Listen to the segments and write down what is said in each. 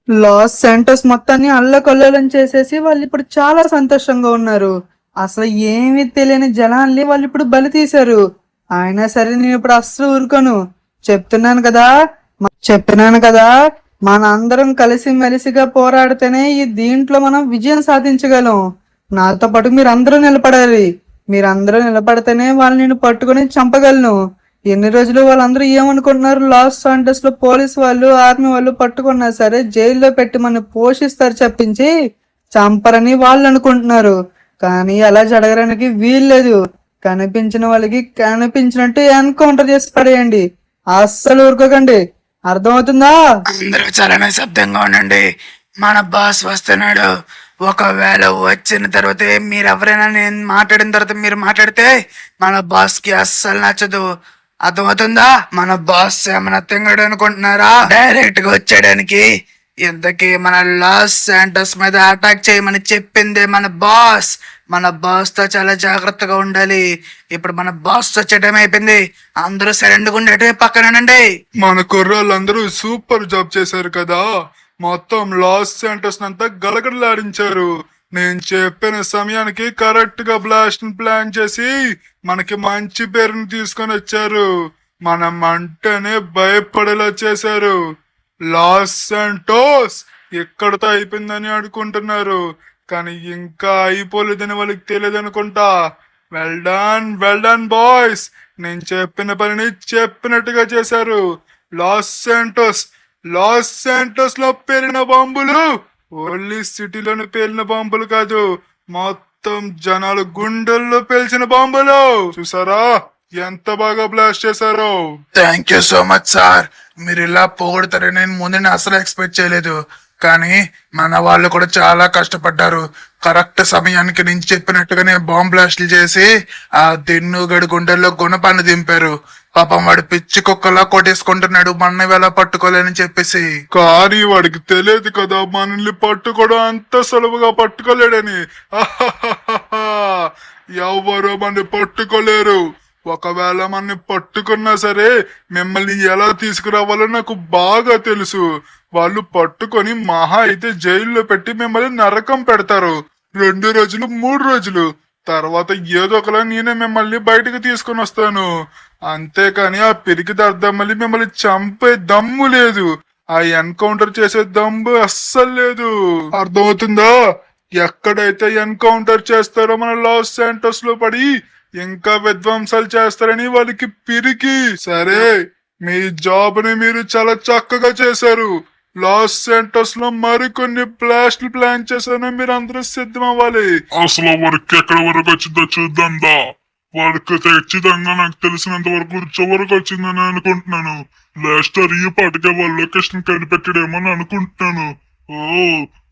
Loss centres మొత్తాన్ని అల్లకల్లోలం చేసేసి వాళ్ళు ఇప్పుడు చాలా సంతోషంగా ఉన్నారు. అసలు ఏమీ తెలియని జనాల్ని వాళ్ళు ఇప్పుడు బలి తీశారు. అయినా సరే నేను ఇప్పుడు అస్సలు ఊరుకోను. చెప్తున్నాను కదా, చెప్తున్నాను కదా, మన అందరం కలిసి మెలిసిగా పోరాడితేనే ఈ దీంట్లో మనం విజయం సాధించగలం. నాతో పాటు మీరందరూ నిలబడాలి. మీరందరూ నిలబడితేనే వాళ్ళు నేను పట్టుకొని చంపగలను. ఎన్ని రోజులు వాళ్ళందరూ ఏమనుకుంటున్నారు, లాస్ సాంటస్ లో పోలీస్ వాళ్ళు ఆర్మీ వాళ్ళు పట్టుకున్నా సరే జైల్లో పెట్టి మన పోషిస్తారు చెప్పించి చంపరని వాళ్ళు అనుకుంటున్నారు. కానీ అలా జరగడానికి వీల్లేదు. కనిపించిన వాళ్ళకి కనిపించినట్టు ఎన్కౌంటర్ చేసి పడేయండి. అస్సలు ఊరుకోకండి. అర్థమవుతుందా? అందరూ చాలా నిశ్శబ్దంగా ఉండండి. మన బాస్ వస్తున్నాడు. ఒకవేళ వచ్చిన తర్వాత మీరు ఎవరైనా నేను మాట్లాడిన తర్వాత మీరు మాట్లాడితే మన బాస్ కి అస్సలు నచ్చదు. అర్థమవుతుందా? మన బాస్ ఏమైనా తింగడు అనుకుంటున్నారా? డైరెక్ట్ గా వచ్చేయడానికి. ఇంతకీ మన లాస్ శాంటోస్ మీద అటాక్ చేయమని చెప్పిందే మన బాస్. మన బాస్ తో చాలా జాగ్రత్తగా ఉండాలి. ఇప్పుడు మన బాస్ వచ్చే టైం అయిపోయింది. అందరూ సరెండర్గా ఉండేటే పక్కనండి. మన కుర్రాళ్ళందరూ సూపర్ జాబ్ చేశారు కదా. మొత్తం లాస్ సెంటర్స్ అంతా గలగడలాడించారు. నేను చెప్పిన సమయానికి కరెక్ట్ గా బ్లాస్ట్ ప్లాన్ చేసి మనకి మంచి పేరుని తీసుకొని వచ్చారు. మనం అంటేనే భయపడేలా చేశారు. లాస్ సెంటోస్ ఎక్కడితో అయిపోయిందని అనుకుంటున్నారు, కానీ ఇంకా అయిపోలేదని వాళ్ళకి తెలియదు అనుకుంటా. Well done boys. నేను చెప్పిన పనిని చెప్పినట్టుగా చేశారు. లాస్ శాంటోస్ లో పేలిన బాంబులు ఓన్లీ సిటీలోని పేలిన బాంబులు కాదు, మొత్తం జనాలు గుండెల్లో పేల్చిన బాంబులు. చూసారా ఎంత బాగా బ్లాస్ట్ చేశారో? Thank you so much sir. మీరు ఇలా పొగడతారని నేను ముందు అసలు ఎక్స్పెక్ట్ చేయలేదు. కానీ మన వాళ్ళు కూడా చాలా కష్టపడ్డారు. కరెక్ట్ సమయానికి నేను చెప్పినట్టుగానే బాంబ్ బ్లాస్ట్లు చేసి ఆ దిన్నుగడి గుండెల్లో గుణపాన్ని దింపారు. పాపం వాడు పిచ్చి కుక్కలా కొట్టేసుకుంటున్నాడు మన వేళ పట్టుకోలేని చెప్పేసి. కానీ వాడికి తెలియదు కదా మనల్ని పట్టుకోవడం అంత సులభంగా పట్టుకోలేడని. ఎవరో మనని పట్టుకోలేరు. ఒకవేళ మనని పట్టుకున్నా సరే మిమ్మల్ని ఎలా తీసుకురావాలో నాకు బాగా తెలుసు. వాళ్ళు పట్టుకొని మహా అయితే జైల్లో పెట్టి మిమ్మల్ని నరకం పెడతారు. 2 రోజులు 3 రోజులు తర్వాత ఏదో ఒకలా నేనే మిమ్మల్ని బయటకు తీసుకొని వస్తాను. అంతేకాని ఆ పిరికి దద్దమ్మల్ని మిమ్మల్ని చంపే దమ్ము లేదు. ఆ ఎన్కౌంటర్ చేసే దమ్ము అస్సలు లేదు. అర్థమవుతుందా? ఎక్కడైతే ఎన్కౌంటర్ చేస్తారో మన లాస్ శాంటోస్ లో పడి ఇంకా విధ్వంసాలు చేస్తారని వాళ్ళకి పిరికి. సరే, మీ జాబ్ ని మీరు చాలా చక్కగా చేశారు. లాస్ శాంటోస్ లో మరికొన్ని బ్లాస్ట్లు ప్లాన్ చేశాను. మీరు అందరూ సిద్ధం అవ్వాలి. అసలు వర్క్ ఎక్కడ వరకు వచ్చిందో చూద్దాం దా. వర్క్ ఖచ్చితంగా నాకు తెలిసినంత వరకు చివరికి వచ్చిందని అనుకుంటున్నాను. లెస్టర్ ఈ పాటికే వాళ్ళ లొకేషన్ కనిపెట్టడేమో అని అనుకుంటున్నాను. ఓ,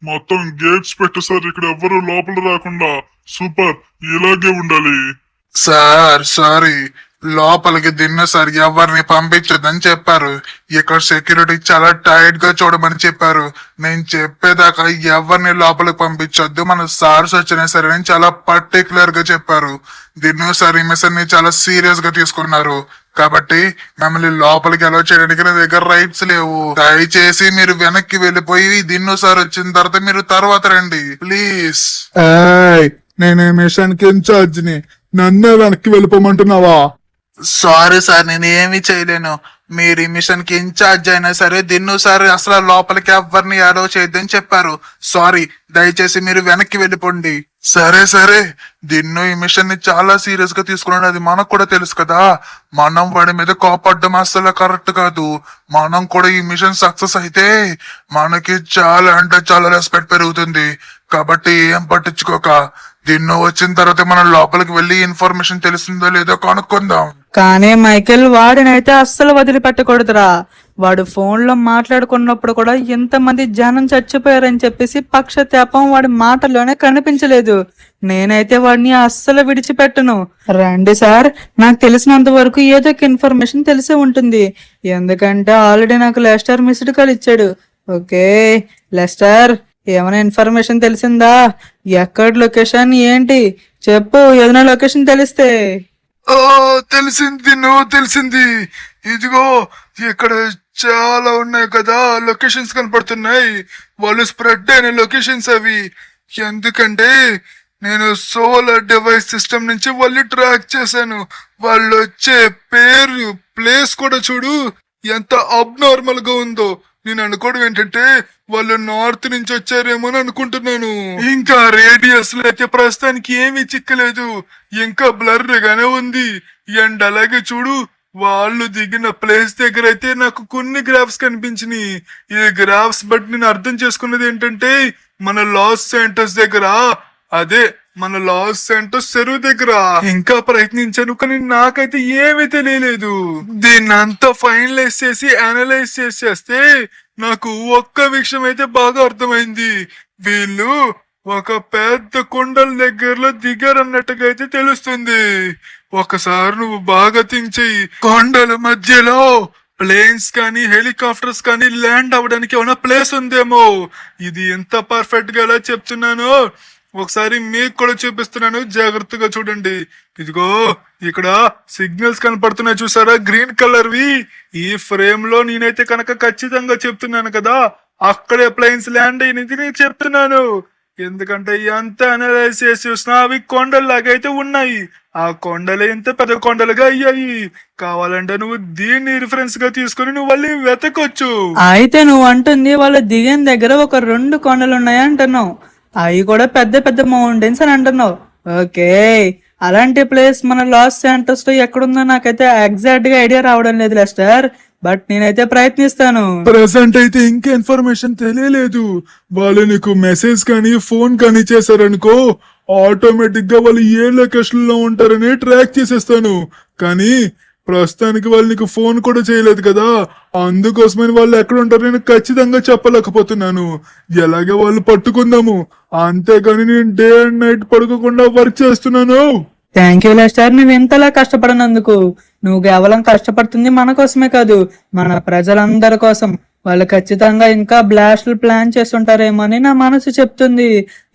మొత్తం గేట్స్ పెట్టేసారు ఇక్కడ ఎవ్వరు లోపల రాకుండా. సూపర్, ఇలాగే ఉండాలి. సార్ సారీ, లోపలికి దిన్న సార్ ఎవరిని పంపించదని చెప్పారు. ఇక్కడ సెక్యూరిటీ చాలా టైట్ గా చూడమని చెప్పారు. నేను చెప్పేదాకా ఎవరిని లోపలికి పంపించొద్దు, మన సార్స్ వచ్చినా సరే అని చాలా పర్టికులర్ గా చెప్పారు. దిన్నో సార్ ఈ మిషన్ ని చాలా సీరియస్ గా తీసుకున్నారు. కాబట్టి మిమ్మల్ని లోపలికి అలౌ చేయడానికి నా దగ్గర రైట్స్ లేవు. దయచేసి మీరు వెనక్కి వెళ్ళిపోయి దిన్నో సార్ వచ్చిన తర్వాత మీరు తర్వాత రండి ప్లీజ్. నేను మిషన్ కి ఇన్ఛార్జ్ ని, నన్నే వెనక్కి వెళ్ళిపోమంటున్నావా? సారీ సార్, నేను ఏమీ చేయలేను. మీరు ఈ మిషన్ కి ఇన్ఛార్జ్ అయినా సరే దిన్ను సార్ అసలు లోపలికి ఎవరిని అలౌ చేయొద్దని చెప్పారు. సారీ, దయచేసి మీరు వెనక్కి వెళ్ళిపోండి. సరే సరే, దిన్ను ఈ మిషన్ ని చాలా సీరియస్ గా తీసుకున్నాడు, అది మనకు కూడా తెలుసు కదా. మనం వాడి మీద కోపడ్డం అసలు కరెక్ట్ కాదు. మనం కూడా ఈ మిషన్ సక్సెస్ అయితే మనకి చాలా అంటే చాలా రెస్పెక్ట్ పెరుగుతుంది. కాబట్టి ఏం పట్టించుకోక దిన్ను వచ్చిన తర్వాత మనం లోపలికి వెళ్ళి ఇన్ఫర్మేషన్ తెలుస్తుందో లేదో కనుక్కుందాం. కానీ మైకేల్ వాడినైతే అస్సలు వదిలిపెట్టకూడదురా. వాడు ఫోన్ లో మాట్లాడుకున్నప్పుడు కూడా ఎంతమంది జనం చచ్చిపోయారని చెప్పేసి పక్షతాపం వాడి మాటల్లోనే కనిపించలేదు. నేనైతే వాడిని అస్సలు విడిచిపెట్టను. రండి సార్, నాకు తెలిసినంత వరకు ఏదో ఒక ఇన్ఫర్మేషన్ తెలిసి ఉంటుంది. ఎందుకంటే ఆల్రెడీ నాకు లెస్టర్ మిస్డ్ కాల్ ఇచ్చాడు. ఓకే లెస్టర్, ఏమైనా ఇన్ఫర్మేషన్ తెలిసిందా? ఎక్కడ లొకేషన్ ఏంటి చెప్పు, ఏదైనా లొకేషన్ తెలిస్తే. ఓ తెలిసింది, తెలిసింది. ఇదిగో ఇక్కడ చాలా ఉన్నాయి కదా లొకేషన్స్ కనపడుతున్నాయి. వాళ్ళు స్ప్రెడ్ అయిన లొకేషన్స్ అవి. ఎందుకంటే నేను సోలార్ డివైస్ సిస్టమ్ నుంచి వాళ్ళు ట్రాక్ చేశాను. వాళ్ళు వచ్చే పేరు ప్లేస్ కూడా చూడు ఎంత అబ్నార్మల్ గా ఉందో. నేను అనుకోవడం ఏంటంటే వాళ్ళు నార్త్ నుంచి వచ్చారేమో అని అనుకుంటున్నాను. ఇంకా రేడియస్ లో అయితే ప్రస్తుతానికి ఏమీ చిక్కలేదు, ఇంకా బ్లర్ గానే ఉంది. అండ్ అలాగే చూడు వాళ్ళు దిగిన ప్లేస్ దగ్గర అయితే నాకు కొన్ని గ్రాఫ్స్ కనిపించినాయి. ఈ గ్రాఫ్స్ బట్టి నేను అర్థం చేసుకున్నది ఏంటంటే మన లాస్ సెంటర్స్ దగ్గర, అదే మన లాస్ సెంటర్స్ చెరువు దగ్గర ఇంకా ప్రయత్నించాను, కానీ నాకైతే ఏమీ తెలియలేదు. దీన్ని అంతా ఫైనలైజ్ చేసి అనలైజ్ చేస్తే నాకు ఒక్క విషయం అయితే బాగా అర్థమైంది. వీళ్ళు ఒక పెద్ద కొండల దగ్గరలో దిగారన్నట్టుగా అయితే తెలుస్తుంది. ఒకసారి నువ్వు బాగా థింక్ చెయ్యి, కొండల మధ్యలో ప్లేన్స్ కానీ హెలికాప్టర్స్ కానీ ల్యాండ్ అవ్వడానికి ఏమైనా ప్లేస్ ఉందేమో. ఇది ఎంత పర్ఫెక్ట్ గా ఎలా చెప్తున్నానో ఒకసారి మీకు కూడా చూపిస్తున్నాను, జాగ్రత్తగా చూడండి. ఇదిగో ఇక్కడ సిగ్నల్స్ కనపడుతున్నాయి చూసారా, గ్రీన్ కలర్వి. ఈ ఫ్రేమ్ లో నేనైతే కనుక ఖచ్చితంగా చెప్తున్నాను కదా, అక్కడే ప్లేన్స్ ల్యాండ్ అయినది నేను చెప్తున్నాను. ఎందుకంటే ఎంత అనలైజ్ చేసి చూసినా అవి కొండల్లాగా అయితే ఉన్నాయి. ఆ కొండలు ఎంత పెద్ద కొండలుగా అయ్యాయి. కావాలంటే నువ్వు దీన్ని రిఫరెన్స్ గా తీసుకుని నువ్వు మళ్ళీ వెతకొచ్చు. అయితే నువ్వు అంటుంది వాళ్ళు దిగిన దగ్గర ఒక 2 కొండలు ఉన్నాయి అంటున్నావు, అవి కూడా పెద్ద పెద్ద మౌంటైన్స్ అని అంటున్నావు. ఓకే, అలాంటి ప్లేస్ మన లాస్ సెంటర్స్ లో ఎక్కడుందో నాకైతే ఎగ్జాక్ట్ గా ఐడియా రావడం లేదు లెస్టర్, బట్ నేనైతే ప్రయత్నిస్తాను. ప్రెసెంట్ అయితే ఇంకా ఇన్ఫర్మేషన్ తెలియలేదు. వాళ్ళు నీకు మెసేజ్ కానీ ఫోన్ కానీ చేశారనుకో, ఆటోమేటిక్ గా వాళ్ళు ఏ లొకేషన్ లో ఉంటారని ట్రాక్ చేసేస్తాను. కానీ ప్రస్తుతానికి వాళ్ళు నీకు ఫోన్ కూడా చేయలేదు కదా, అందుకోసమని వాళ్ళు ఎక్కడ ఉంటారో నేను ఖచ్చితంగా చెప్పలేకపోతున్నాను. ఎలాగే వాళ్ళు పట్టుకుందాము, అంతేగాని నేను డే అండ్ నైట్ పడుకోకుండా వర్క్ చేస్తున్నాను. థ్యాంక్ యూ లెస్టర్, నువ్వు ఇంతలా కష్టపడినందుకు. నువ్వు కేవలం కష్టపడుతుంది మన కోసమే కాదు, మన ప్రజలందరి కోసం. వాళ్ళు ఖచ్చితంగా ఇంకా బ్లాస్ట్లు ప్లాన్ చేస్తుంటారేమో అని నా మనసు చెప్తుంది.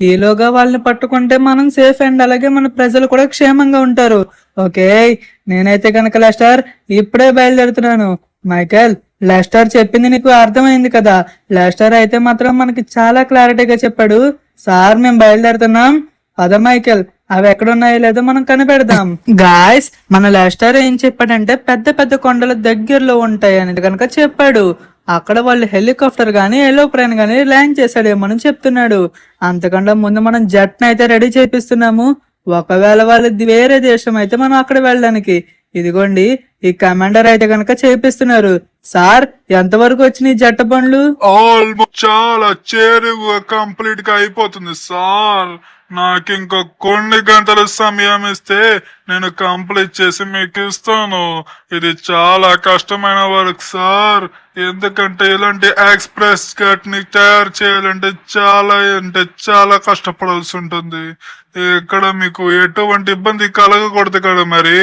ఈలోగా వాళ్ళని పట్టుకుంటే మనం సేఫ్ అండ్ అలాగే మన ప్రజలు కూడా క్షేమంగా ఉంటారు. ఓకే, నేనైతే కనుక లెస్టర్ ఇప్పుడే బయలుదేరుతున్నాను. మైకేల్, లెస్టర్ చెప్పింది నీకు అర్థమైంది కదా? లెస్టర్ అయితే మాత్రం మనకి చాలా క్లారిటీగా చెప్పాడు. సార్ మేము బయలుదేరుతున్నాం, పద మైకేల్, అవి ఎక్కడున్నాయో లేదో మనం కనిపెడదాం. గాయస్, మన లెస్టర్ ఏం చెప్పాడంటే పెద్ద పెద్ద కొండల దగ్గరలో ఉంటాయి అనేది కనుక చెప్పాడు. అక్కడ వాళ్ళు హెలికాప్టర్ గానీ ఏరోప్లేన్ గానీ ల్యాండ్ చేశాడేమని చెప్తున్నాడు. అంతకన్నా ముందు మనం జట్ అయితే రెడీ చేపిస్తున్నాము. ఒకవేళ వాళ్ళది వేరే దేశం అయితే మనం అక్కడ వెళ్ళడానికి. ఇదిగోండి, ఈ కమాండర్ అయితే కనుక చేపిస్తున్నారు. సార్, ఎంతవరకు వచ్చినాయి జట్ట పనులు? ఆల్మోస్ట్ చాలా చేరువుగా కంప్లీట్ గా అయిపోతుంది సార్. నాకు ఇంకా కొన్ని గంటల సమయం ఇస్తే నేను కంప్లీట్ చేసి మీకు ఇస్తాను. ఇది చాలా కష్టమైన వర్క్ సార్, ఎందుకంటే ఇలాంటి ఎక్స్ప్రెస్ కట్ ని తయారు చేయాలంటే చాలా కష్టపడాల్సి ఉంటుంది. ఇక్కడ మీకు ఎటువంటి ఇబ్బంది కలగకూడదు కదా, మరి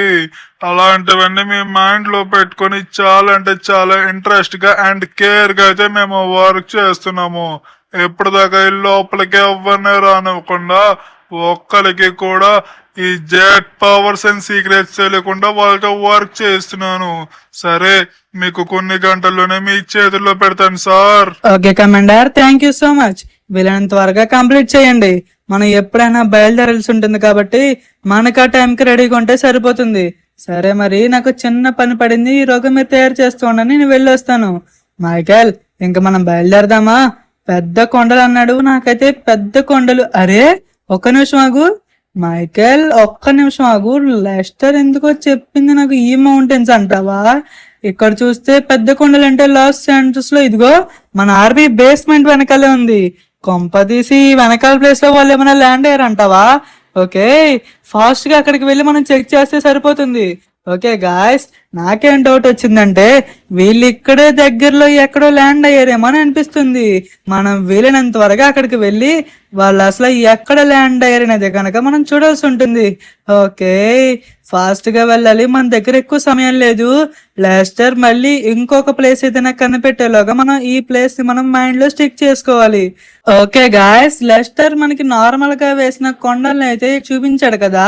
అలాంటివన్నీ మీ మైండ్ లో పెట్టుకొని చాలా ఇంట్రెస్ట్ గా అండ్ కేర్ గా అయితే మేము వర్క్ చేస్తున్నాము. ఎప్పటిదాకా ఈ లోపలికి ఎవరిని రానివ్వకుండా, ఒక్కరికి కూడా ఈ జెట్ పవర్స్ అండ్ సీక్రెట్స్ తెలియకుండా వాళ్ళతో వర్క్ చేస్తున్నాను. సరే, మీకు కొన్ని గంటల్లోనే మీ చేతుల్లో పెడతాను sir. Okay commander, thank you so much. వీలైనంత త్వరగా కంప్లీట్ చేయండి. మనం ఎప్పుడైనా బయలుదేరాల్సి ఉంటుంది కాబట్టి మనకు ఆ టైంకి రెడీగా ఉంటే సరిపోతుంది. సరే, మరి నాకు చిన్న పని పడింది, ఈ రోజు మీరు తయారు చేస్తూ ఉండండి, నేను వెళ్ళొస్తాను. మైకేల్, ఇంక మనం బయలుదేరదామా? పెద్ద కొండలు అన్నాడు, నాకైతే పెద్ద కొండలు. అరే, ఒక్క నిమిషం ఆగు మైకేల్, ఒక్క నిమిషం ఆగు. లెస్టర్ ఎందుకో చెప్పింది నాకు ఈ మౌంటైన్స్ అంటావా? ఇక్కడ చూస్తే పెద్ద కొండలు అంటే లాస్ సెంటర్స్ లో ఇదిగో మన ఆర్మీ బేస్మెంట్ వెనకాలే ఉంది. కొంపదీసి వెనకాల ప్లేస్ లో వాళ్ళు ఏమైనా ల్యాండ్ అయ్యారంటావా? ఓకే, ఫాస్ట్ గా అక్కడికి వెళ్ళి మనం చెక్ చేస్తే సరిపోతుంది. ఓకే గాయస్, నాకేం డౌట్ వచ్చిందంటే వీళ్ళు ఇక్కడే దగ్గరలో ఎక్కడో ల్యాండ్ అయ్యారేమో అని అనిపిస్తుంది. మనం వీలైనంత త్వరగా అక్కడికి వెళ్ళి వాళ్ళు అసలు ఎక్కడ ల్యాండ్ అయ్యారనేది కనుక మనం చూడాల్సి ఉంటుంది. ఓకే, ఫాస్ట్ గా వెళ్ళాలి, మన దగ్గర ఎక్కువ సమయం లేదు. లెస్టర్ మళ్ళీ ఇంకొక ప్లేస్ ఏదైనా కనిపెట్టేలోగా మనం ఈ ప్లేస్ ని మనం మైండ్ లో స్టిక్ చేసుకోవాలి. ఓకే గాయస్, లెస్టర్ మనకి నార్మల్ గా వేసిన కొండల్ని అయితే చూపించాడు కదా,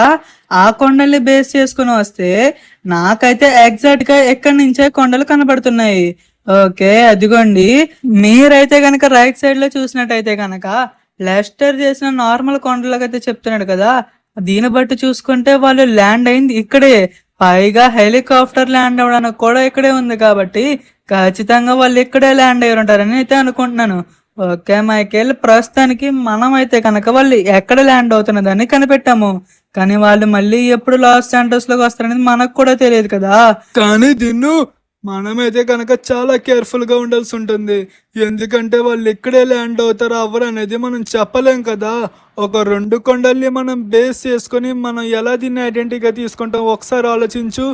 ఆ కొండల్ని బేస్ చేసుకుని వస్తే నాకైతే ఎగ్జాక్ట్ గా ఎక్కడి నుంచే కొండలు కనబడుతున్నాయి. ఓకే, అదిగోండి. మీరైతే గనక రైట్ సైడ్ లో చూసినట్టయితే గనక లెస్టర్ చేసిన నార్మల్ కొండలకైతే చెప్తున్నాడు కదా, దీన్ని బట్టి చూసుకుంటే వాళ్ళు ల్యాండ్ అయింది ఇక్కడే. పైగా హెలికాప్టర్ ల్యాండ్ అవ్వడానికి కూడా ఇక్కడే ఉంది కాబట్టి ఖచ్చితంగా వాళ్ళు ఇక్కడే ల్యాండ్ అయ్యి ఉంటారని అయితే అనుకుంటున్నాను. ఓకే మైకేల్, ప్రస్తుతానికి మనం అయితే కనుక వాళ్ళు ఎక్కడ ల్యాండ్ అవుతున్నదని కనిపెట్టాము. కానీ వాళ్ళు మళ్ళీ ఎప్పుడు లాస్ శాంటోస్ లోకి వస్తారనేది మనకు కూడా తెలియదు కదా. కానీ దీన్ని మనమైతే కనుక చాలా కేర్ఫుల్ గా ఉండాల్సి ఉంటుంది. ఎందుకంటే వాళ్ళు ఇక్కడే ల్యాండ్ అవుతారు అవ్వరు అనేది మనం చెప్పలేం కదా. ఒక 2 కొండల్ని మనం బేస్ చేసుకొని మనం ఎలా దీన్ని ఐడెంటిటీగా తీసుకుంటాం ఒకసారి ఆలోచించు.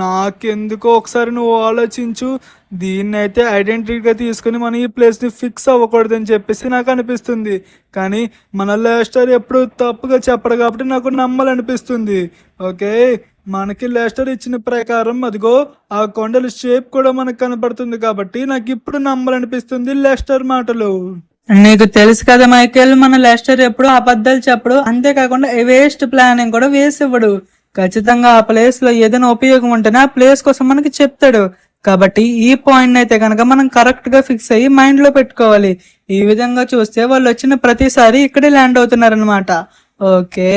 నాకెందుకో ఒకసారి నువ్వు ఆలోచించు. దీన్ని అయితే ఐడెంటిటీగా తీసుకుని మనం ఈ ప్లేస్ ని ఫిక్స్ అవ్వకూడదని చెప్పేసి నాకు అనిపిస్తుంది. కానీ మన లెస్టర్ ఎప్పుడు తప్పుగా చెప్పడు కాబట్టి నాకు నమ్మాలనిపిస్తుంది. ఓకే, మనకి లెస్టర్ ఇచ్చిన ప్రకారం అదిగో ఆ కొండల షేప్ కూడా మనకు కనబడుతుంది కాబట్టి నాకు ఇప్పుడు నమ్మాలనిపిస్తుంది లెస్టర్ మాటలు. నీకు తెలుసు కదా మైకేల్, మన లెస్టర్ ఎప్పుడు అబద్ధాలు చెప్పడు, అంతేకాకుండా వేస్ట్ ప్లానింగ్ కూడా వేసి ఇవ్వడు. ఖచ్చితంగా ఆ ప్లేస్ లో ఏదైనా ఉపయోగం ఉంటేనే ఆ ప్లేస్ కోసం మనకి చెప్తాడు. కాబట్టి ఈ పాయింట్ అయితే కనుక మనం కరెక్ట్ గా ఫిక్స్ అయ్యి మైండ్ లో పెట్టుకోవాలి. ఈ విధంగా చూస్తే వాళ్ళు వచ్చిన ప్రతిసారి ఇక్కడే ల్యాండ్ అవుతున్నారు అనమాట. ఓకే,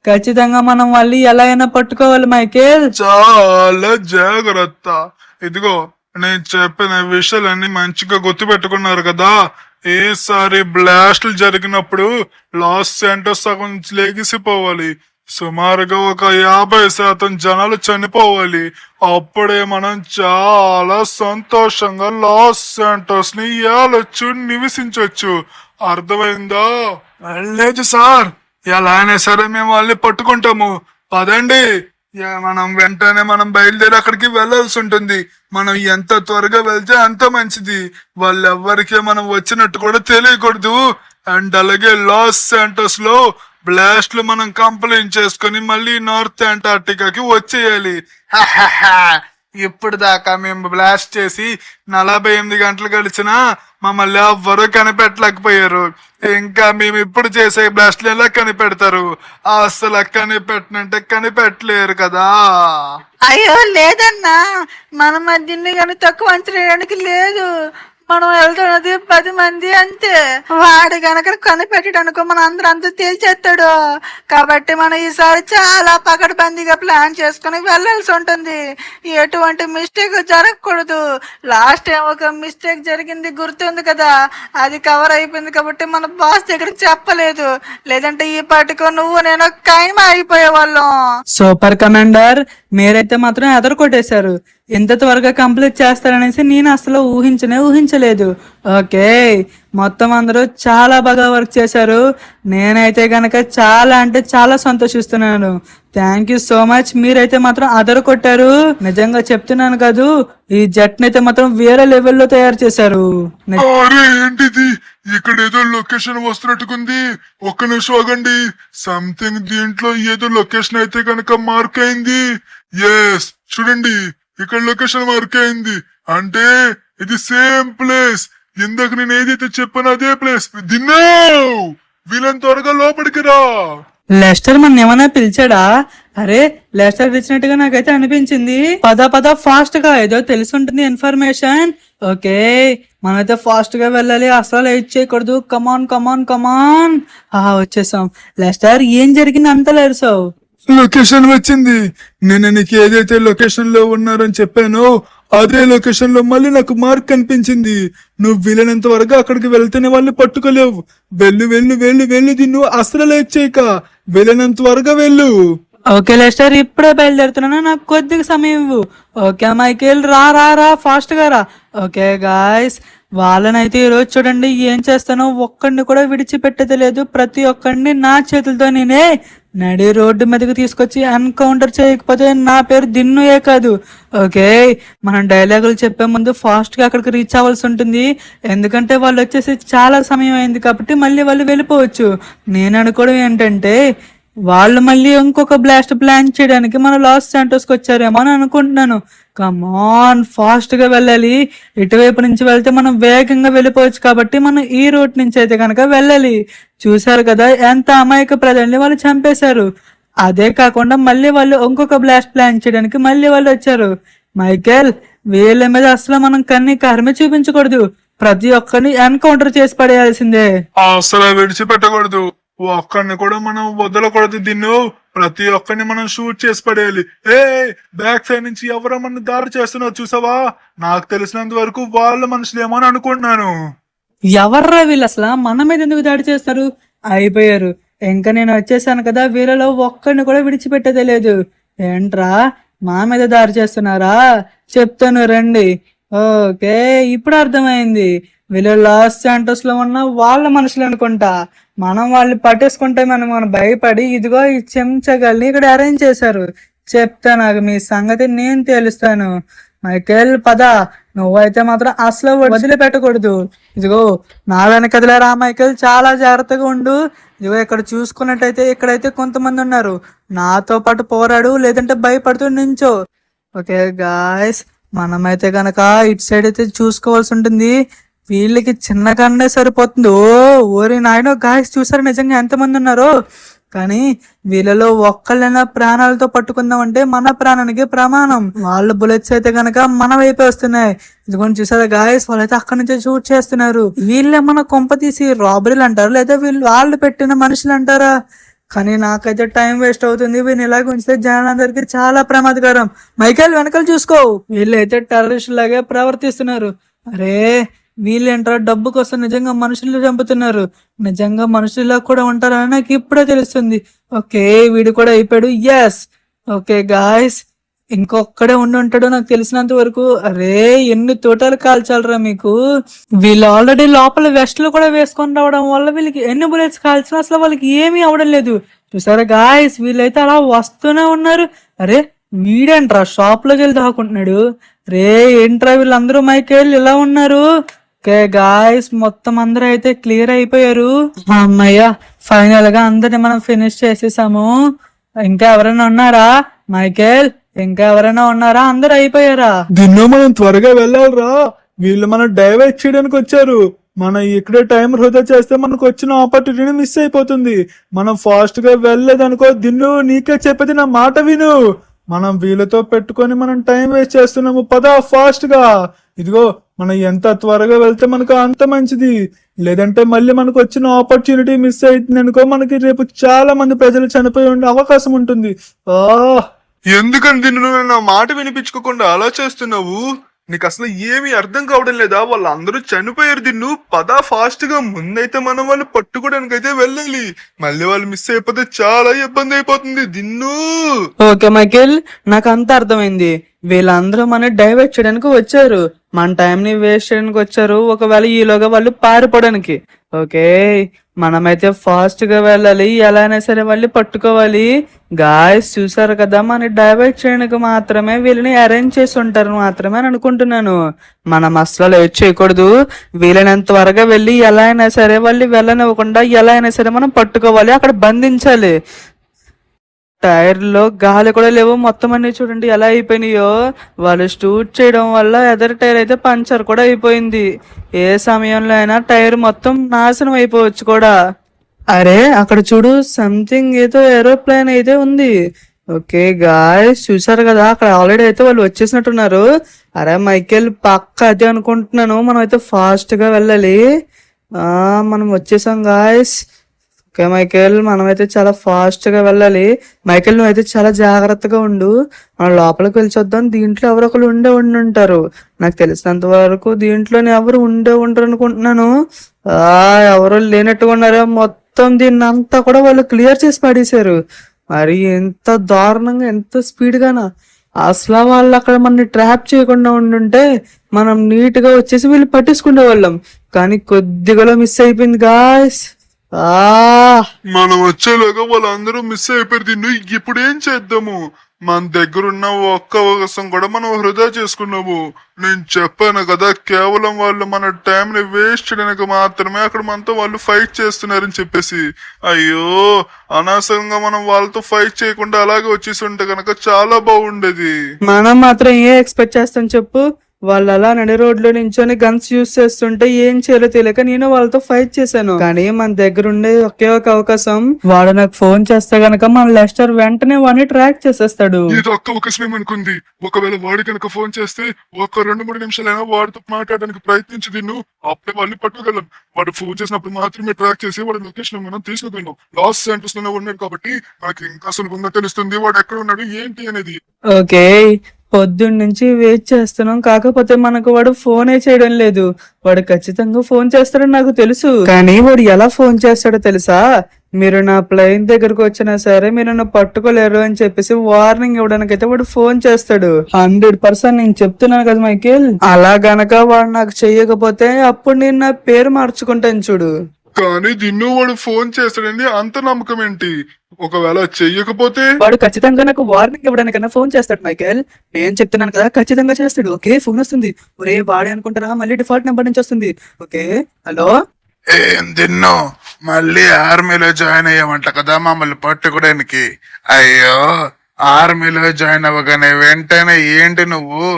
ఖచ్చితంగా మనం వాళ్ళు ఎలా అయినా పట్టుకోవాలి మైకేల్. చాలా జాగ్రత్త. ఇదిగో నేను చెప్పిన విషయాలన్నీ మంచిగా గుర్తుపెట్టుకున్నారు కదా. ఏసారి బ్లాస్ట్లు జరిగినప్పుడు లాస్ శాంటోస్ సగం లెగిసిపోవాలి. సుమారుగా ఒక 50% జనాలు చనిపోవాలి. అప్పుడే మనం చాలా సంతోషంగా లాస్ శాంటోస్ ని ఏలొచ్చు, నివసించవచ్చు. అర్థమైందా? లేదు సార్, ఎలా అయినా సరే మేము వాళ్ళని పట్టుకుంటాము. పదండి, మనం వెంటనే బయలుదేరి అక్కడికి వెళ్లాల్సి ఉంటుంది. మనం ఎంత త్వరగా వెళ్తే అంత మంచిది. వాళ్ళెవ్వరికీ మనం వచ్చినట్టు కూడా తెలియకూడదు. అండ్ అలాగే లాస్ శాంటోస్ లో బ్లాస్ట్లు మనం కంప్లైంట్ చేసుకుని మళ్ళీ నార్త్ అంటార్టికాకి వచ్చేయాలి. ఇప్పుడు దాకా మేము బ్లాస్ట్ చేసి 48 గంటలు గడిచినా మమ్మల్ని ఎవ్వరూ కనిపెట్టలేకపోయారు. ఇంకా మేము ఇప్పుడు చేసే బ్లాస్ట్లు ఎలా కనిపెడతారు? అసలు కనిపెట్టనంటే కనిపెట్టలేరు కదా. అయ్యో లేదన్నా, మనం దీన్ని కానీ తక్కువ అంచనా వేయడానికి లేదు. మనం వెళ్తున్నది 10 మంది అంతే. వాడు గనక కనిపెట్టడానికి మన అందరూ అంతా తేల్చేస్తాడు. కాబట్టి మనం ఈసారి చాలా పకడ్బందీగా ప్లాన్ చేసుకుని వెళ్లాల్సి ఉంటుంది. ఎటువంటి మిస్టేక్ జరగకూడదు. లాస్ట్ టైం ఒక మిస్టేక్ జరిగింది గుర్తుంది కదా, అది కవర్ అయిపోయింది కాబట్టి మన బాస్ దగ్గర చెప్పలేదు. లేదంటే ఈ పాటికో నువ్వు నేను కైమ అయిపోయేవాళ్ళం. సూపర్ కమాండర్, మీరైతే మాత్రం ఎదరు కొట్టేశారు. ఎంత త్వరగా కంప్లీట్ చేస్తారనేసి నేను అసలు ఊహించలేదు. ఓకే, మొత్తం అందరూ చాలా బాగా వర్క్ చేశారు. నేనైతే గనక చాలా అంటే చాలా సంతోషిస్తున్నాను. Thank you so much. మీరైతే మాత్రం అదరు కొట్టారు. నిజంగా చెప్తున్నాను కాదు, ఈ జట్ నైతే మాత్రం వేరే లెవెల్లో తయారు చేశారు. అరే ఏంటిది, ఇక్కడ ఏదో లొకేషన్ వస్తున్నట్టుకుంది. ఒక్క నిమిషం ఆగండి. సంథింగ్ దీంట్లో ఏదో లొకేషన్ అయితే కనుక మార్క్ అయింది. ఎస్, చూడండి ఇక్కడ లొకేషన్ మార్క్ అయింది. అంటే ఇది సేమ్ ప్లేస్. ఇందాక నేను ఏదైతే చెప్పానో అదే ప్లేస్. దిన్నావు వీళ్ళని త్వరగా లోపలికి రా. లెస్టర్ మన ఏమన్నా పిలిచాడా? అరే, లెస్టర్ పిలిచినట్టుగా నాకైతే అనిపించింది. పద ఫాస్ట్ గా, ఏదో తెలిసి ఉంటుంది ఇన్ఫర్మేషన్. ఓకే, మనమైతే ఫాస్ట్ గా వెళ్ళాలి, అసలు వెయిట్ చేయకూడదు. కమాన్. వచ్చేసాం. లెస్టర్, ఏం జరిగింది అంత లేరుసావు? లొకేషన్ వచ్చింది. నేను నీకు ఏదైతే లొకేషన్ లో ఉన్నారని చెప్పానో అదే లొకేషన్ లో మళ్ళీ నాకు మార్క్ కనిపించింది. నువ్వు వీలైనంత వరకు అక్కడికి వెళ్తేనే వాళ్ళని పట్టుకోలేవు. వెళ్ళు దీన్ని అసలు లేట్ చేయక వెళ్ళినంత వరకు వెళ్ళు. ఓకే లెస్టర్, ఇప్పుడే బయలుదేరుతున్నాను, నాకు కొద్దిగా సమయం ఇవ్వు. ఓకే మైకేల్, రా ఫాస్ట్ గా రా. ఓకే గాయస్, వాళ్ళనైతే ఈరోజు చూడండి ఏం చేస్తానో ఒక్కడిని కూడా విడిచిపెట్టేది లేదు. ప్రతి ఒక్కడిని నా చేతులతో నేనే నడి రోడ్డు మీదకి తీసుకొచ్చి ఎన్కౌంటర్ చేయకపోతే నా పేరు దిన్నుయే కాదు. ఓకే, మనం డైలాగులు చెప్పే ముందు ఫాస్ట్ గా అక్కడికి రీచ్ అవ్వాల్సి ఉంటుంది. ఎందుకంటే వాళ్ళు వచ్చేసి చాలా సమయం అయింది కాబట్టి మళ్ళీ వాళ్ళు వెళ్ళిపోవచ్చు. నేను అనుకోవడం ఏంటంటే వాళ్ళు మళ్ళీ ఇంకొక బ్లాస్ట్ ప్లాన్ చేయడానికి మన లాస్ శాంటోస్కి వచ్చారేమో అని అనుకుంటున్నాను. కమాన్, ఫాస్ట్ గా వెళ్ళాలి. ఇటువైపు నుంచి వెళ్తే మనం వేగంగా వెళ్ళిపోవచ్చు కాబట్టి మనం ఈ రూట్ నుంచి అయితే కనుక వెళ్ళాలి. చూసారు కదా ఎంత అమాయక ప్రజల్ని వాళ్ళు చంపేశారు. అదే కాకుండా మళ్ళీ వాళ్ళు ఇంకొక బ్లాస్ట్ ప్లాన్ చేయడానికి మళ్ళీ వాళ్ళు వచ్చారు. మైకేల్, వీళ్ళ మీద అసలు మనం కన్ని కర్మ చూపించకూడదు. ప్రతి ఒక్కరిని ఎన్కౌంటర్ చేసి పడేయాల్సిందే. అసలు విడిచిపెట్టకూడదు. ఒక్కడిని కూడా మనం వదలకూడదు. దీన్ని ప్రతి ఒక్కరిని మనం షూట్ చేసి పడేయాలి. ఏ బ్యాక్ సైడ్ నుంచి ఎవరో మన దాడి చేస్తున్నారు చూసావా? నాకు తెలిసినంత వరకు వాళ్ళ మనుషులేమో అని అనుకుంటున్నాను. ఎవర్రా వీళ్ళు అసలు మన మీద ఎందుకు దాడి చేస్తారు? అయిపోయారు. ఇంకా నేను వచ్చేసాను కదా, వీళ్ళలో ఒక్కడిని కూడా విడిచిపెట్టేదే లేదు. ఏంట్రా మా మీద దాడి చేస్తున్నారా? చెప్తాను రండి. ఓకే, ఇప్పుడు అర్థమైంది. వీళ్ళు లాస్ శాంటోస్ లో ఉన్న వాళ్ళ మనుషులు అనుకుంటా. మనం వాళ్ళు పట్టేసుకుంటే మనం భయపడి ఇదిగో ఈ చెంచగల్ని ఇక్కడ అరేంజ్ చేశారు. చెప్తా, నాకు మీ సంగతి నేను తేలుస్తాను. మైకేల్ పద, నువ్వైతే మాత్రం అసలు వదిలిపెట్టకూడదు. ఇదిగో నా వెనకదిలేరా మైకేల్, చాలా జాగ్రత్తగా ఉండు. ఇదిగో ఇక్కడ చూసుకున్నట్టయితే ఇక్కడైతే కొంతమంది ఉన్నారు. నాతో పాటు పోరాడు, లేదంటే భయపడుతూ నించో. ఓకే గాయస్, మనమైతే గనక ఇటు సైడ్ అయితే చూసుకోవాల్సి ఉంటుంది. వీళ్ళకి చిన్న కన్నే సరిపోతుంది. ఓరి నాయనో గాయస్, చూసారు నిజంగా ఎంతమంది ఉన్నారో. కానీ వీళ్ళలో ఒక్కళ్ళైనా ప్రాణాలతో పట్టుకుందామంటే మన ప్రాణానికి ప్రమాణం. వాళ్ళ బుల్లెట్స్ అయితే గనక మన వైపే వస్తున్నాయి. ఇదిగోని చూసారా గాయస్, వాళ్ళైతే అక్కడి నుంచే షూట్ చేస్తున్నారు. వీళ్ళే మన కొంప తీసి రాబరీలు అంటారు, లేదా వాళ్ళు పెట్టిన మనుషులు అంటారా? కానీ నాకైతే టైం వేస్ట్ అవుతుంది. వీళ్ళని ఇలాగ ఉంచితే జనాలందరికీ చాలా ప్రమాదకరం. మైకేల్ వెనకాల చూసుకో, వీళ్ళైతే టెర్రరిస్ట్ లాగే ప్రవర్తిస్తున్నారు. అరే వీళ్ళేంటారా డబ్బు కోసం నిజంగా మనుషులు చంపుతున్నారు. నిజంగా మనుషుల్లో కూడా ఉంటారని నాకు ఇప్పుడే తెలుస్తుంది. ఓకే, వీడు కూడా అయిపోయాడు. ఎస్, ఓకే గాయస్, ఇంకొక్కడే ఉండి ఉంటాడు నాకు తెలిసినంత వరకు. అరే ఎన్ని తోటలు కాల్చాలరా మీకు. వీళ్ళు ఆల్రెడీ లోపల వెస్ట్లు కూడా వేసుకొని రావడం వల్ల వీళ్ళకి ఎన్ని బుల్లెట్స్ కాల్చినా అసలు వాళ్ళకి ఏమీ అవడం లేదు. చూసారా గాయస్, వీళ్ళైతే అలా వస్తూనే ఉన్నారు. అరే వీడేంట్రా షాప్ లోకి వెళ్ళి దాక్కుంటున్నాడు. రే ఏంట్రా వీళ్ళందరూ మైకేల్ ఇలా ఉన్నారు. ఓకే గాయస్, మొత్తం అందరూ అయితే క్లియర్ అయిపోయారు. అమ్మయ్య, ఫైనల్ గా అందరిని మనం ఫినిష్ చేసేసాము. ఇంకా ఎవరైనా ఉన్నారా మైకేల్? ఇంకా ఎవరైనా ఉన్నారా? అందరూ అయిపోయారా? దీన్ని మనం త్వరగా వెళ్ళాలిరా. వీళ్ళు మనం డైవర్ట్ చేయడానికి వచ్చారు. మనం ఇక్కడే టైం వృధా చేస్తే మనకు వచ్చిన ఆపర్చునిటీ మిస్ అయిపోతుంది. మనం ఫాస్ట్ గా వెళ్ళలేదనుకో, దిన్ను నీకే చెప్పేది నా మాట విను. మనం వీళ్ళతో పెట్టుకొని మనం టైం వేస్ట్ చేస్తున్నాము. పద ఫాస్ట్ గా. ఇదిగో మనం ఎంత త్వరగా వెళ్తే మనకు అంత మంచిది. లేదంటే మళ్ళీ మనకు వచ్చిన ఆపర్చునిటీ మిస్ అవుతుంది అనుకో, మనకి రేపు చాలా మంది ప్రజలు చనిపోయి ఉండే అవకాశం ఉంటుంది. ఎందుకని దీన్ని నా మాట వినిపించుకోకుండా అలా చేస్తున్నావు? నీకు అసలు ఏమీ అర్థం కావడం లేదా? వాళ్ళందరూ చనిపోయారు. దిన్ను పద ఫాస్ట్ గా. ముందైతే మనం వాళ్ళు పట్టుకోవడానికి అయితే వెళ్ళాలి. మళ్ళీ వాళ్ళు మిస్ అయిపోతే చాలా ఇబ్బంది అయిపోతుంది. దిన్ను ఓకే మైకేల్, నాకు అంతా అర్థమైంది. వీళ్ళందరూ మన డైవర్ట్ చేయడానికి వచ్చారు, మన టైం ని వేస్ట్ చేయడానికి వచ్చారు. ఒకవేళ ఈలోగా వాళ్ళు పారిపోవడానికి. ఓకే, మనమైతే ఫాస్ట్ గా వెళ్ళాలి. ఎలా అయినా సరే వాళ్ళు పట్టుకోవాలి. గాయస్ చూసారు కదా, మన డైవర్ట్ చేయడానికి మాత్రమే వీళ్ళని అరేంజ్ చేసి ఉంటారు మాత్రమే అని అనుకుంటున్నాను. మనం అసలు లేట్ చేయకూడదు. వీళ్ళనంత త్వరగా వెళ్ళి ఎలా అయినా సరే వాళ్ళు వెళ్ళనివ్వకుండా ఎలా అయినా సరే మనం పట్టుకోవాలి, అక్కడ బంధించాలి. టైర్ లో గాలి కూడా లేవు. మొత్తం అన్ని చూడండి ఎలా అయిపోయినాయో. వాళ్ళు షూట్ చేయడం వల్ల ఎదర్ టైర్ అయితే పంచర్ కూడా అయిపోయింది. ఏ సమయంలో అయినా టైర్ మొత్తం నాశనం అయిపోవచ్చు కూడా. అరే అక్కడ చూడు, సంథింగ్ ఏదో ఏరోప్లేన్ అయితే ఉంది. ఓకే గాయస్ చూసారు కదా, అక్కడ ఆల్రెడీ అయితే వాళ్ళు వచ్చేసినట్టున్నారు. అరే మైకేల్ పక్క అదే అనుకుంటున్నాను. మనం అయితే ఫాస్ట్ గా వెళ్ళాలి. మనం వచ్చేసాం గాయస్. ఓకే మైకేల్, మనమైతే చాలా ఫాస్ట్ గా వెళ్ళాలి. మైకేల్ నువ్వు అయితే చాలా జాగ్రత్తగా ఉండు. మనం లోపలికి వెళ్ళి చూద్దాం. దీంట్లో ఎవరు ఒకరు ఉండి ఉంటారు. నాకు తెలిసినంత వరకు దీంట్లోనే ఎవరు ఉండరు అనుకుంటున్నాను. ఎవరు లేనట్టుగా ఉన్నారో. మొత్తం దీన్ని అంతా కూడా వాళ్ళు క్లియర్ చేసి పడేశారు. మరి ఎంత దారుణంగా, ఎంత స్పీడ్ గానా. అసలు వాళ్ళు అక్కడ మనని ట్రాప్ చేయకుండా ఉండుంటే మనం నీట్ గా వచ్చేసి వీళ్ళు పట్టేసుకునే వాళ్ళం. కానీ కొద్దిగా మిస్ అయిపోయింది గాయస్. మనం వచ్చేలాగా వాళ్ళందరూ మిస్ అయిపోయారు. దీన్ని ఇప్పుడు ఏం చేద్దాము? మన దగ్గరున్న ఒక్క అవకాశం కూడా మనం వృధా చేసుకున్నాము. నేను చెప్పాను కదా, కేవలం వాళ్ళు మన టైం ని వేస్ట్ చేయడానికి మాత్రమే అక్కడ మనతో వాళ్ళు ఫైట్ చేస్తున్నారని చెప్పేసి. అయ్యో, అనవసరంగా మనం వాళ్ళతో ఫైట్ చేయకుండా అలాగే వచ్చేసి ఉంటే కనుక చాలా బాగుండేది. మనం మాత్రం ఏ ఎక్స్పెక్ట్ చేస్తాం చెప్పు? వాళ్ళు అలా నడి రోడ్లో నించొని గన్స్ యూస్ చేస్తుంటే ఏం చేయాలో తెలియక నేను వాళ్ళతో ఫైట్ చేశాను. కానీ మన దగ్గర ఉండే ఒకే ఒక అవకాశం, వాడు నాకు ఫోన్ చేస్తే గనక మన లెస్టర్ వెంటనే వాడిని ట్రాక్ చేసేస్తాడు. ఇది ఒక్క అవకాశం అనుకుంది. ఒకవేళ వాడు కనుక ఫోన్ చేస్తే ఒక 2-3 నిమిషాలైనా వాడితో మాట్లాడడానికి ప్రయత్నించి తిన్ను, అప్పుడే వాళ్ళని పట్టుకోగలం. వాడు ఫోన్ చేసినప్పుడు మాత్రమే ట్రాక్ చేసి వాడి లొకేషన్ మనం తీసుకోగలం. లాస్ సెంటర్స్ లోనే ఉన్నాడు కాబట్టి మనకి ఇంకా సులభంగా తెలుస్తుంది వాడు ఎక్కడ ఉన్నాడు ఏంటి అనేది. ఓకే, పొద్దున్న నుంచి వెయిట్ చేస్తున్నాం, కాకపోతే మనకు వాడు ఫోనే చేయడం లేదు. వాడు ఖచ్చితంగా ఫోన్ చేస్తాడని నాకు తెలుసు, కానీ వాడు ఎలా ఫోన్ చేస్తాడో తెలుసా? మీరు నా ప్లేన్ దగ్గరకు వచ్చినా సరే మీరు నన్ను పట్టుకోలేరు అని చెప్పేసి వార్నింగ్ ఇవ్వడానికి అయితే వాడు ఫోన్ చేస్తాడు. 100% నేను చెప్తున్నాను కదా మైకేల్. అలా గనక వాడు నాకు చెయ్యకపోతే అప్పుడు నేను నా పేరు మార్చుకుంటాను చూడు. కానీ దిన్ను వాడు ఫోన్ చేస్తాడని అంత నమ్మకం ఏంటి? ఒకవేళ చెయ్యకపోతే వాడు ఖచ్చితంగా నాకు వార్నింగ్ ఇవ్వడానికన్నా ఫోన్ చేస్తాడు మైకేల్. నేను చెప్తున్నాను కదా, ఖచ్చితంగా చేస్తాడు. ఓకే, ఫోన్ వస్తుంది. ఒరే వాడే అనుకుంటారా, మళ్ళీ డిఫాల్ట్ నెంబర్ నుంచి వస్తుంది. Okay, hello. ఏం తిన్ను మళ్ళీ ఆర్మీలో జాయిన్ అయ్యామంట కదా మమ్మల్ని పట్టుకోవడానికి. అయ్యో, ఆర్మీలో జాయిన్ అవ్వగానే వెంటనే ఏంటి నువ్వు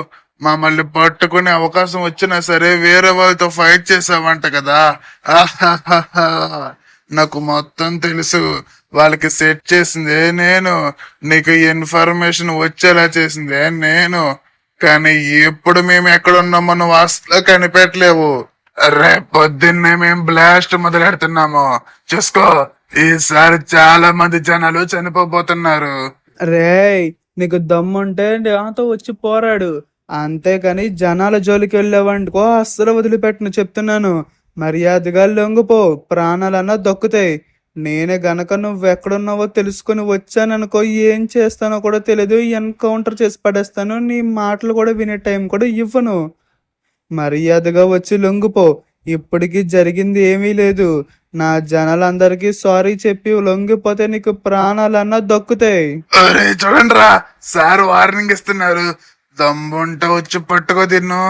మమ్మల్ని పట్టుకునే అవకాశం వచ్చినా సరే వేరే వాళ్ళతో ఫైట్ చేసావంట కదా. ఆహాహాహా. నాకు మొత్తం తెలుసు. వాళ్ళకి సెట్ చేసిందే నేను, నీకు ఇన్ఫర్మేషన్ వచ్చేలా చేసిందే నేను. కానీ ఇప్పుడు మేము ఎక్కడున్నామో నువ్వు అసలు కనిపెట్టలేవు. రేపొద్దున్నే మేము బ్లాస్ట్ మొదలెడుతున్నాము, చూసుకో. ఈసారి చాలా మంది జనాలు చనిపోబోతున్నారు. రేయ్, నీకు దమ్ముంటే నాతో వచ్చి పోరాడు, అంతేకాని జనాల జోలికి వెళ్ళావనుకో అస్సలు వదిలిపెట్టను చెప్తున్నాను. మర్యాదగా లొంగిపో, ప్రాణాలన్నా దొక్కుతాయి. నేనే గనక నువ్వు ఎక్కడున్నావో తెలుసుకుని వచ్చాననుకో ఏం చేస్తానో కూడా తెలియదు, ఎన్కౌంటర్ చేసి పడేస్తాను. నీ మాటలు కూడా వినే టైం కూడా ఇవ్వను. మర్యాదగా వచ్చి లొంగిపో. ఇప్పటికి జరిగింది ఏమీ లేదు. నా జనాలందరికీ సారీ చెప్పి లొంగిపోతే నీకు ప్రాణాలన్నా దక్కుతాయి. అరే చూడండి రా, సార్ వార్నింగ్ ఇస్తున్నారు. దమ్ముంట వచ్చి పట్టుకో తిన్ను.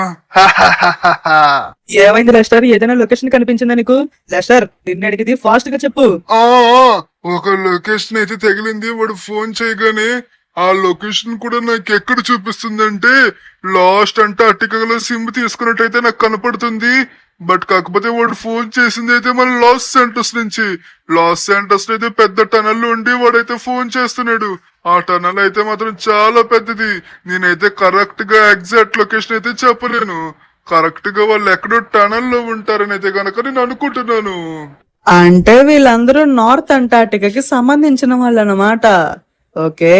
ఏమైంది లెస్టర్? ఏదైనా లొకేషన్ కనిపించిందా నీకు? లెస్టర్, నిన్ను అడిగింది ఫాస్ట్ గా చెప్పు. ఆ ఒక లొకేషన్ అయితే తగిలింది. వాడు ఫోన్ చేయగానే ఆ లొకేషన్ కూడా నాకు ఎక్కడ చూపిస్తుందంటే లాస్ట్ అంటార్టికాలో సిమ్ తీసుకున్నట్టయితే నాకు కనపడుతుంది. బట్ కాకపోతే వాడు ఫోన్ చేసింది అయితే మన లాస్ సెంటర్స్ నుంచి. లాస్ సెంటర్స్ అయితే పెద్ద టనల్ ఉండి వాడైతే ఫోన్ చేస్తున్నాడు. ఆ టనల్ అయితే మాత్రం చాలా పెద్దది. నేనైతే కరెక్ట్ గా ఎగ్జాక్ట్ లొకేషన్ అయితే చెప్పలేను. కరెక్ట్ గా వాళ్ళు ఎక్కడో టనల్ లో ఉంటారని అయితే కనుక నేను అనుకుంటున్నాను. అంటే వీళ్ళందరూ నార్త్ అంటార్టికాకి సంబంధించిన వాళ్ళు అన్నమాట. ఓకే,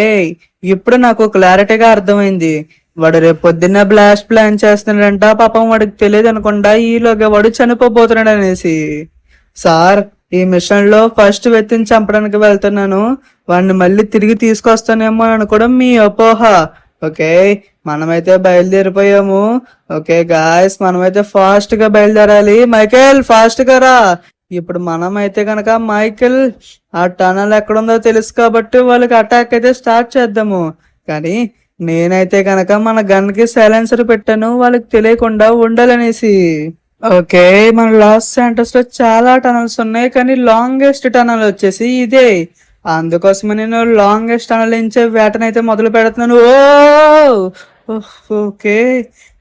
ఇప్పుడు నాకు క్లారిటీగా అర్థమైంది. వాడు రేపు పొద్దున్న బ్లాస్ట్ ప్లాన్ చేస్తున్నాడంట. పాపం వాడికి తెలియదు అనుకుంటా ఈలోగా వాడు చనిపోబోతున్నాడు అనేసి. సార్, ఈ మిషన్ లో ఫస్ట్ వ్యక్తిని చంపడానికి వెళ్తున్నాను, వాడిని మళ్ళీ తిరిగి తీసుకొస్తానేమో అనుకోవడం మీ అపోహ. ఓకే, మనమైతే బయలుదేరిపోయాము. ఓకే గాయస్, మనమైతే ఫాస్ట్ గా బయలుదేరాలి. మైకేల్, ఫాస్ట్ గా రా. ఇప్పుడు మనమైతే గనక మైకేల్ ఆ టనల్ ఎక్కడుందో తెలుసు కాబట్టి వాళ్ళకి అటాక్ అయితే స్టార్ట్ చేద్దాము. కానీ నేనైతే గనక మన గన్ కి సైలెన్సర్ పెట్టాను, వాళ్ళకి తెలియకుండా ఉండాలనేసి. ఓకే, మన లాస్ సెంటర్స్ లో చాలా టనల్స్ ఉన్నాయి, కానీ లాంగెస్ట్ టనల్ వచ్చేసి ఇదే. అందుకోసమే నేను లాంగెస్ట్ టనల్ నుంచే వేటనైతే మొదలు పెడుతున్నాను. ఓకే,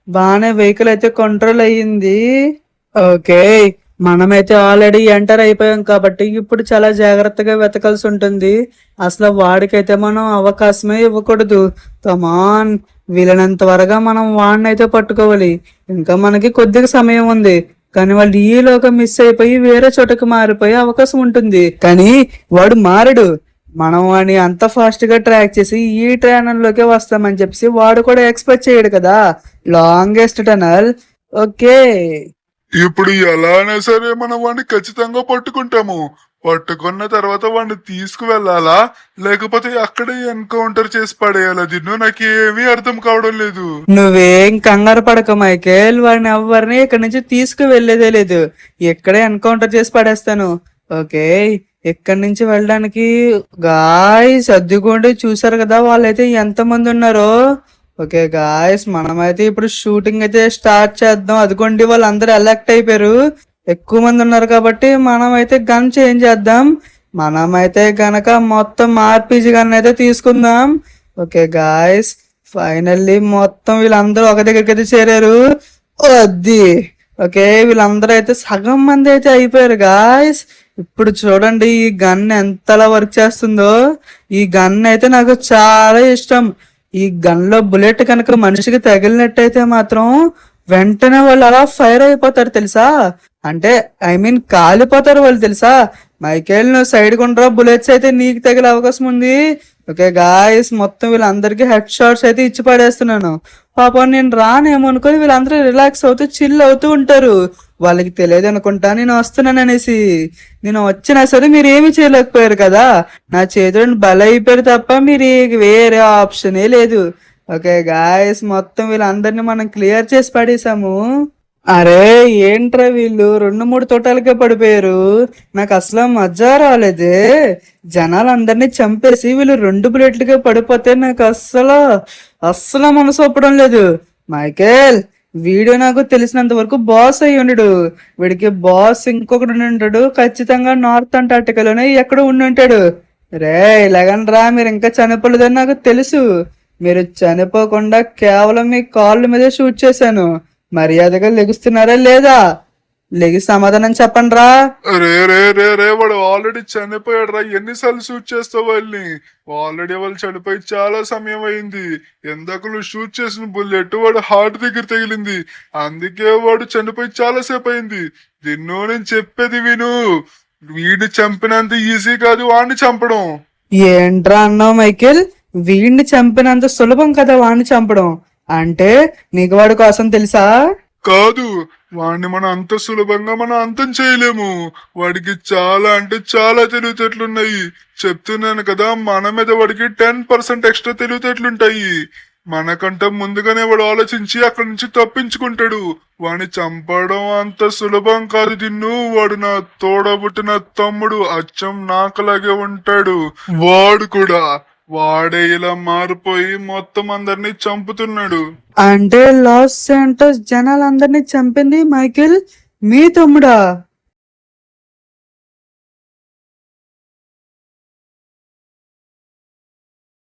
బాగానే వెహికల్ అయితే కంట్రోల్ అయ్యింది. ఓకే, మనమైతే ఆల్రెడీ ఎంటర్ అయిపోయాం కాబట్టి ఇప్పుడు చాలా జాగ్రత్తగా వెతకాల్సి ఉంటుంది. అసలు వాడికైతే మనం అవకాశమే ఇవ్వకూడదు. కమాన్, వీలైనంత త్వరగా మనం వాడిని అయితే పట్టుకోవాలి. ఇంకా మనకి కొద్దిగా సమయం ఉంది, కానీ వాళ్ళు ఈలోగా మిస్ అయిపోయి వేరే చోటకి మారిపోయే అవకాశం ఉంటుంది. కానీ వాడు మారడు. మనం వాడిని అంత ఫాస్ట్ గా ట్రాక్ చేసి ఈ టనల్ లోకే వస్తామని చెప్పేసి వాడు కూడా ఎక్స్పెక్ట్ చేయడు కదా, లాంగెస్ట్ టనల్. ఓకే, ఇప్పుడు ఎలానే సరే మనం వాడిని ఖచ్చితంగా పట్టుకుంటాము. పట్టుకున్న తర్వాత వాడిని తీసుకువెళ్ళాలా లేకపోతే అక్కడే ఎన్కౌంటర్ చేసి పడేయాలా? దిన్ను నాకేమీ అర్థం కావడం లేదు. నువ్వేం కంగారు పడక మైకేల్, వాడిని ఎవరిని ఇక్కడి నుంచి తీసుకువెళ్లేదే లేదు, ఇక్కడే ఎన్కౌంటర్ చేసి పడేస్తాను. ఓకే, ఇక్కడి నుంచి వెళ్ళడానికి గాయ్స్ అద్దుకోండి, చూసారు కదా వాళ్ళైతే ఎంత మంది ఉన్నారో. ఓకే గాయ్స్, మనమైతే ఇప్పుడు షూటింగ్ అయితే స్టార్ట్ చేద్దాం. అదిగోండి వాళ్ళందరూ ఎలెక్ట్ అయిపోయారు, ఎక్కువ మంది ఉన్నారు కాబట్టి మనమైతే గన్ చేంజ్ చేద్దాం. మనమైతే గనక మొత్తం ఆర్పిజి గన్ అయితే తీసుకుందాం. ఓకే గాయ్స్, ఫైనల్లీ మొత్తం వీళ్ళందరూ ఒక దగ్గరికి అయితే చేరారు. వద్ది ఓకే, వీళ్ళందరూ అయితే సగం మంది అయితే అయిపోయారు గాయస్. ఇప్పుడు చూడండి ఈ గన్ ఎంతలా వర్క్ చేస్తుందో. ఈ గన్ అయితే నాకు చాలా ఇష్టం. ఈ గన్ లో బుల్లెట్ కనుక మనిషికి తగిలినట్టయితే మాత్రం వెంటనే వాళ్ళు అలా ఫైర్ అయిపోతారు తెలుసా. అంటే ఐ మీన్ కాలిపోతారు వాళ్ళు తెలుసా. మైకేల్ నువ్వు సైడ్ కొండ్రా, బుల్లెట్స్ అయితే నీకు తగిలే అవకాశం ఉంది. ఓకే గాయస్, మొత్తం వీళ్ళందరికీ హెడ్ షాట్స్ అయితే ఇచ్చి పడేస్తున్నాను. పాపం నేను రానేమనుకొని వీళ్ళందరూ రిలాక్స్ అవుతూ చిల్ అవుతూ ఉంటారు. వాళ్ళకి తెలియదు అనుకుంటా నేను వస్తున్నాను అనేసి. నేను వచ్చినా సరే మీరు ఏమీ చేయలేకపోయారు కదా, నా చేతులను బలైపోయారు తప్ప మీరు వేరే ఆప్షనే లేదు. ఓకే గాయస్, మొత్తం వీళ్ళందరినీ మనం క్లియర్ చేసి పడేసాము. అరే ఏంట్రా వీళ్ళు 2-3 తోటాలకే పడిపోయారు. నాకు అసలు మజా రాలేదే. జనాలందరినీ చంపేసి వీళ్ళు 2 బుల్లెట్లకే పడిపోతే నాకు అస్సలు మనసు ఒప్పడం లేదు. మైకేల్, వీడియో నాకు తెలిసినంత వరకు బాస్ అయి ఉండడు. వీడికి బాస్ ఇంకొకటి ఉండి ఉంటాడు, ఖచ్చితంగా నార్త్ అంటార్టికాలోనే ఎక్కడో ఉండి ఉంటాడు. రే ఇలాగనరా, మీరు ఇంకా చనిపోలేదని నాకు తెలుసు. మీరు చనిపోకుండా కేవలం మీ కాళ్ళ మీదే షూట్ చేశాను. మర్యాదగా లెగుస్తున్నారా లేదా? లెగి సమాధానం చెప్పండి రా. రే రే రే రే వాడు ఆల్రెడీ చనిపోయాడు రా. ఎన్నిసార్లు షూట్ చేస్తావు వాళ్ళని? ఆల్రెడీ వాళ్ళు చనిపోయి చాలా సమయం అయింది. ఎందాక నువ్వు షూట్ చేసిన బుల్లెట్ వాడు హార్ట్ దగ్గర తగిలింది, అందుకే వాడు చనిపోయి చాలా సేపు అయింది. నిన్ను నేను చెప్పేది విను, వీడిని చంపినంత ఈజీ కాదు వాడిని చంపడం. ఏంట్రా అన్నావు మైకేల్? వీడిని చంపినంత సులభం కదా వాడిని చంపడం. అంటే నీకు వాడి కోసం తెలుసా? కాదు, వాడిని మనం అంత సులభంగా మనం అంతం చేయలేము. వాడికి చాలా అంటే చాలా తెలివితేటలున్నాయి. చెప్తున్నాను కదా, మన మీద వాడికి 10% ఎక్స్ట్రా తెలివితేటలుంటాయి. మనకంటే ముందుగానే వాడు ఆలోచించి అక్కడి నుంచి తప్పించుకుంటాడు. వాడిని చంపడం అంత సులభం కాదు తిన్ను. వాడు నా తోడబుట్టిన తమ్ముడు, అచ్చం నాకులాగే ఉంటాడు. వాడు కూడా వాడే ఇలా మారిపోయి మొత్తం అందరినీ చంపుతున్నాడు. అంటే లాస్ శాంటోస్ జనాలందరినీ చంపింది మైకేల్ మీ తమ్ముడా?